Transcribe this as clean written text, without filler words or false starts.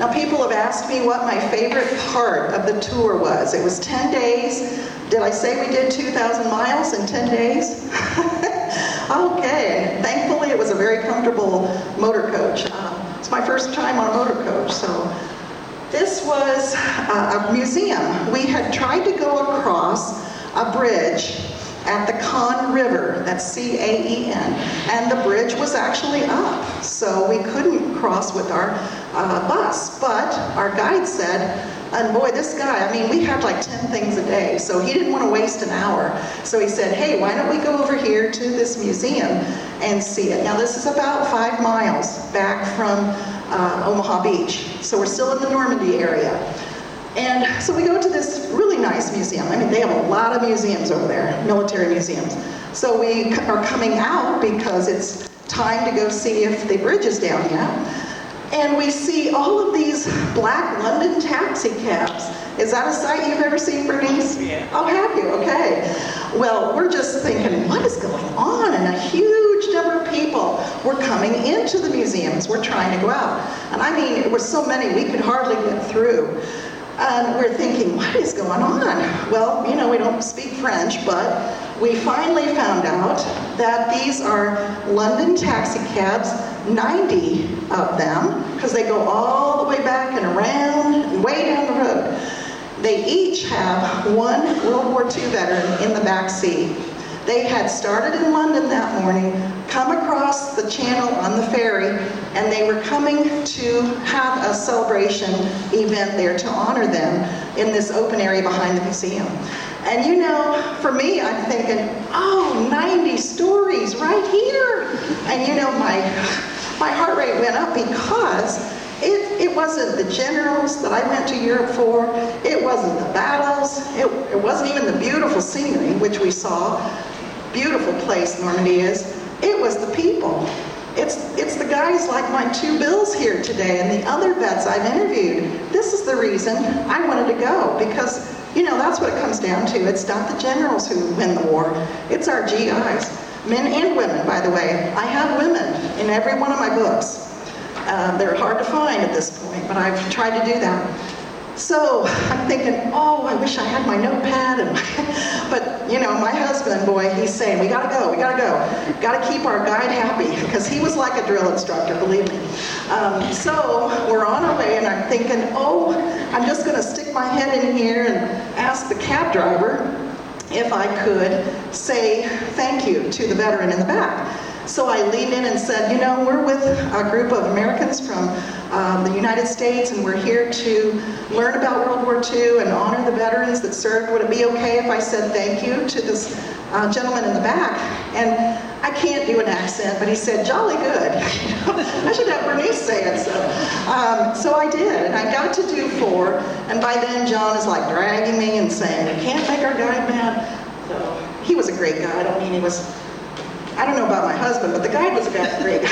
Now, people have asked me what my favorite part of the tour was. It was 10 days. Did I say we did 2,000 miles in 10 days? Okay, thankfully it was a very comfortable motor coach. It's my first time on a motor coach, so. This was a museum. We had tried to go across a bridge at the Conn River, that's C-A-E-N, and the bridge was actually up, so we couldn't cross with our bus. But our guide said, and boy, this guy, I mean, we had like 10 things a day, so he didn't want to waste an hour. So he said, hey, why don't we go over here to this museum and see it? Now, this is about 5 miles back from Omaha Beach, so we're still in the Normandy area. And so we go to this really nice museum. I mean, they have a lot of museums over there, military museums. So we are coming out because it's time to go see if the bridge is down yet. And we see all of these black London taxi cabs. Is that a sight you've ever seen, Bernice? Yeah. Oh, have you? Okay. Well, we're just thinking, what is going on? And a huge number of people were coming into the museums. We're trying to go out. And I mean, it was so many, we could hardly get through. And we're thinking, what is going on? Well, you know, we don't speak French, but we finally found out that these are London taxi cabs, 90 of them, because they go all the way back and around and way down the road. They each have one World War II veteran in the back seat. They had started in London that morning, come across the channel on the ferry, and they were coming to have a celebration event there to honor them in this open area behind the museum. And you know, for me, I'm thinking, oh, 90 stories right here. And you know, my heart rate went up because it wasn't the generals that I went to Europe for, it wasn't the battles, it wasn't even the beautiful scenery, which we saw. Beautiful place Normandy is. It was the people. It's the guys like my 2 Bills here today and the other vets I've interviewed. This is the reason I wanted to go, because, you know, that's what it comes down to. It's not the generals who win the war. It's our GIs. Men and women, by the way. I have women in every one of my books. They're hard to find at this point, but I've tried to do that. So I'm thinking, oh, I wish I had my notepad. But, you know, my husband, boy, he's saying, we gotta go, we gotta go. Gotta keep our guide happy, because he was like a drill instructor, believe me. So we're on our way, and I'm thinking, oh, I'm just gonna stick my head in here and ask the cab driver if I could say thank you to the veteran in the back. So I leaned in and said, you know, we're with a group of Americans from the United States, and we're here to learn about World War II and honor the veterans that served. Would it be okay if I said thank you to this gentleman in the back? And I can't do an accent, but he said, jolly good. I should have Bernice say it. So I did, and I got to do 4, and by then John is like dragging me and saying, we can't make our guide mad. So he was a great guide. I mean, I don't know about my husband, but the guide was a great guy.